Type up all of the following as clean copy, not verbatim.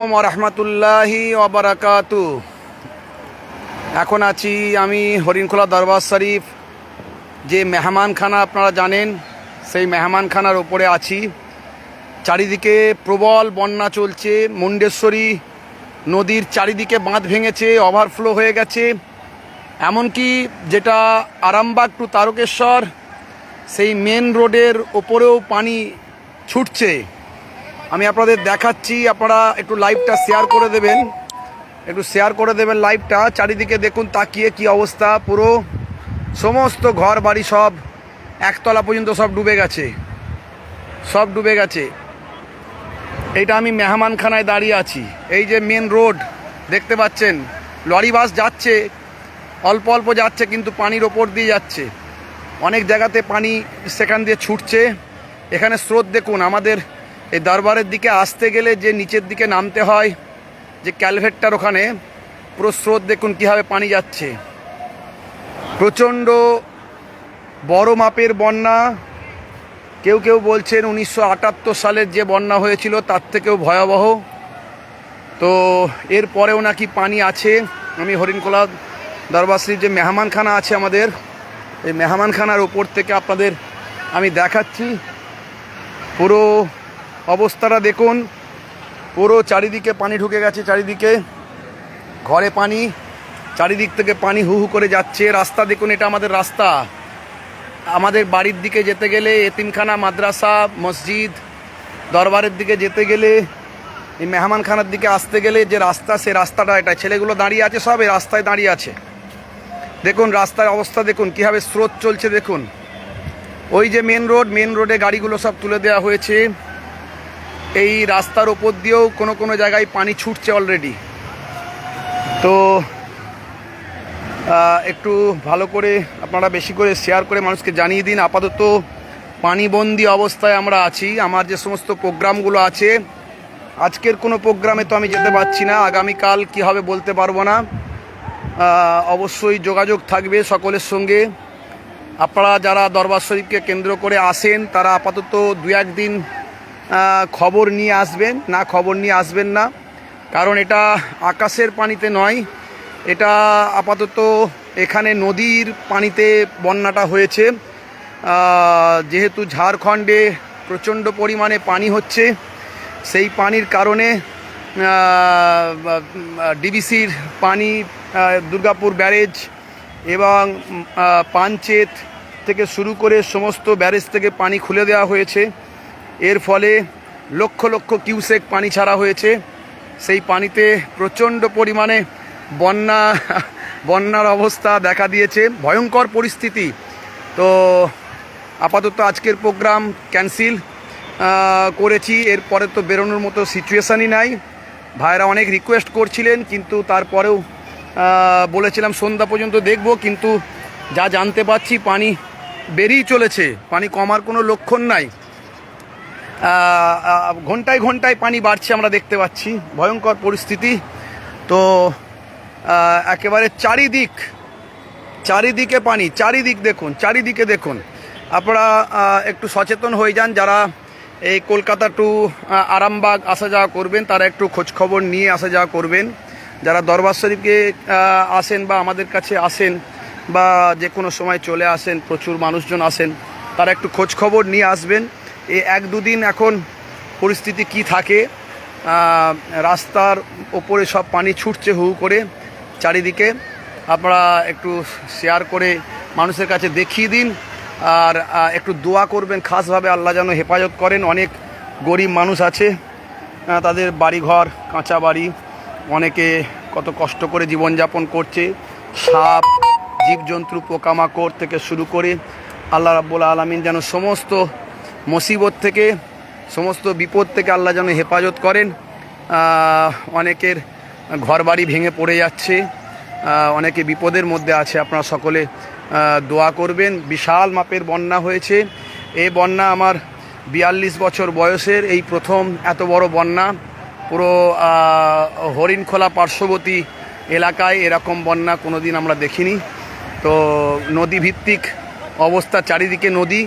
রহমতুল্লাহি ওবারাকাতু। এখন আছি আমি হরিণখোলা দরবার শরীফ, যে মেহমানখানা আপনারা জানেন, সেই মেহমানখানার ওপরে আছি। চারিদিকে প্রবল বন্যা চলছে। মুন্ডেশ্বরী নদীর চারিদিকে বাঁধ ভেঙেছে, ওভারফ্লো হয়ে গেছে। এমনকি যেটা আরামবাগ টু তারকেশ্বর, সেই মেন রোডের ওপরেও পানি ছুটছে। আমি আপনাদের দেখাচ্ছি, আপনারা একটু লাইভটা শেয়ার করে দেবেন, লাইভটা। চারিদিকে দেখুন, তাকিয়ে কি অবস্থা। পুরো সমস্ত ঘর বাড়ি সব একতলা পর্যন্ত সব ডুবে গেছে। এইটা আমি মেহমানখানায় দাঁড়িয়ে আছি। এই যে মেন রোড দেখতে পাচ্ছেন, লরি বাস যাচ্ছে, অল্প অল্প যাচ্ছে, কিন্তু পানির ওপর দিয়ে যাচ্ছে। অনেক জায়গাতে পানি সেখান দিয়ে ছুটছে। এখানে স্রোত দেখুন। আমাদের এই দরবারের দিকে আসতে গেলে যে নিচের দিকে নামতে হয়, যে ক্যালভেটটার ওখানে, পুরো স্রোত দেখুন কীভাবে পানি যাচ্ছে। প্রচণ্ড বড় মাপের বন্যা। কেউ কেউ বলছেন 1978 সালের যে বন্যা হয়েছিল তার থেকেও ভয়াবহ। তো এর পরেও নাকি পানি আছে। আমি হরিণখোলা দরবার শরীফ যে মেহমানখানা আছে আমাদের, এই মেহমানখানার ওপর থেকে আপনাদের আমি দেখাচ্ছি। পুরো অবস্থাটা দেখুন, পুরো চারিদিকে পানি ঢুকে গেছে। চারিদিকে ঘরে পানি, চারিদিক থেকে পানি হু হু করে যাচ্ছে। রাস্তা দেখুন, এটা আমাদের রাস্তা। আমাদের বাড়ির দিকে যেতে গেলে, এতিমখানা, মাদ্রাসা, মসজিদ, দরবারের দিকে যেতে গেলে, এই মেহমানখানার দিকে আসতে গেলে যে রাস্তা, সে রাস্তাটা এটা। ছেলেগুলো দাঁড়িয়ে আছে, সব এই রাস্তায় দাঁড়িয়ে আছে। দেখুন রাস্তার অবস্থা দেখুন, কীভাবে স্রোত চলছে দেখুন। ওই যে মেন রোডে গাড়িগুলো সব তুলে দেওয়া হয়েছে। এই রাস্তার ওপর দিয়েও কোনো জায়গায় পানি ছুটছে অলরেডি। তো একটু ভালো করে আপনারা বেশি করে শেয়ার করে মানুষকে জানিয়ে দিন। আপাতত পানিবন্দি অবস্থায় আমরা আছি। আমার যে সমস্ত প্রোগ্রামগুলো আছে, আজকের কোনো প্রোগ্রামে তো আমি যেতে পারছি না। আগামীকাল কী হবে বলতে পারবো না। অবশ্যই যোগাযোগ থাকবে সকলের সঙ্গে। আপনারা যারা দরবার শরীফকে কেন্দ্র করে আসেন, তারা আপাতত 2-1 দিন খবর নিয়ে আসবেন, খবর নিয়ে আসবেন না। কারণ এটা আকাশের পানিতে নয়, এটা আপাতত এখানে নদীর পানিতে বন্যাটা হয়েছে। যেহেতু ঝাড়খণ্ডে প্রচণ্ড পরিমাণে পানি হচ্ছে, সেই পানির কারণে ডিবিসির পানি, দুর্গাপুর ব্যারেজ এবং পাঞ্চেত থেকে শুরু করে সমস্ত ব্যারেজ থেকে পানি খুলে দেওয়া হয়েছে। এর ফলে লক্ষ লক্ষ কিউসেক পানি ছাড়া হয়েছে। সেই পানিতে প্রচণ্ড পরিমাণে বন্যার অবস্থা দেখা দিয়েছে, ভয়ঙ্কর পরিস্থিতি। তো আপাতত আজকের প্রোগ্রাম ক্যান্সেল করেছি। এরপরে তো বেরোনোর মতো সিচুয়েশানই নাই। ভাইরা অনেক রিকোয়েস্ট করছিলেন, কিন্তু তারপরেও বলেছিলাম সন্ধ্যা পর্যন্ত দেখব, কিন্তু যা জানতে পারছি পানি বেরিয়ে চলেছে। পানি কমার কোনো লক্ষণ নাই। ঘন্টায় ঘন্টায় পানি বাড়ছে, আমরা দেখতে পাচ্ছি। ভয়ঙ্কর পরিস্থিতি। তো একেবারে চারিদিকে পানি, চারিদিকে দেখুন। আপনারা একটু সচেতন হয়ে যান। যারা এই কলকাতা টু আরামবাগ আসা যাওয়া করবেন, তারা একটু খোঁজখবর নিয়ে আসা যাওয়া করবেন। যারা দরবার শরীফকে আসেন বা আমাদের কাছে আসেন বা যে কোনো সময় চলে আসেন, প্রচুর মানুষজন আসেন, তারা একটু খোঁজখবর নিয়ে আসবেন। এই 1-2 দিন এখন পরিস্থিতি কি থাকে। রাস্তার ওপরে সব পানি ছুটছে হু করে চারিদিকে। আপনারা একটু শেয়ার করে মানুষের কাছে দেখিয়ে দিন, আর একটু দোয়া করবেন খাসভাবে, আল্লাহ যেন হেফাজত করেন। অনেক গরিব মানুষ আছে, তাদের বাড়িঘর কাঁচা বাড়ি, অনেকে কত কষ্ট করে জীবনযাপন করছে। সাপ, জীবজন্তু, পোকামাকড় থেকে শুরু করে আল্লাহ রাব্বুল আলামিন যেন সমস্ত মুসিবত থেকে, সমস্ত বিপদ থেকে আল্লাহ যেন হেফাজত করেন। অনেকের ঘরবাড়ি ভেঙে পড়ে যাচ্ছে, অনেকে বিপদের মধ্যে আছে। আপনারা সকলে দোয়া করবেন। বিশাল মাপের বন্যা হয়েছে। এই বন্যা আমার 42 বছর বয়সের এই প্রথম এত বড় বন্যা। পুরো হরিণখোলা পার্শ্ববর্তী এলাকায় এরকম বন্যা কোনোদিন আমরা দেখিনি। তো নদীভিত্তিক অবস্থা, চারিদিকে নদী।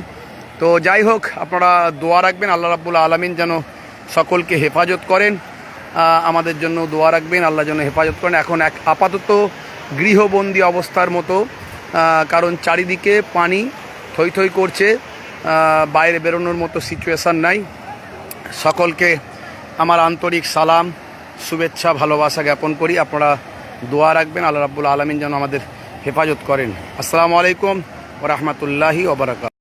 তো যাই হোক, আপনারা দোয়া রাখবেন, আল্লাহ রাব্বুল আলামিন যেন সকলকে হেফাজত করেন। আমাদের জন্য দোয়া রাখবেন, আল্লাহ যেন হেফাজত করেন। এখন আপাতত গৃহবন্দী অবস্থার মতো, কারণ চারিদিকে পানি থই থই করছে, বাইরে বেরোনোর মতো সিচুয়েশান নাই। সকলকে আমার আন্তরিক সালাম, শুভেচ্ছা, ভালোবাসা জ্ঞাপন করি। আপনারা দোয়া রাখবেন, আল্লাহ রাব্বুল আলামিন যেন আমাদের হেফাজত করেন। আসসালামু আলাইকুম ওয়া রাহমাতুল্লাহি ওয়া বারাকাতুহু।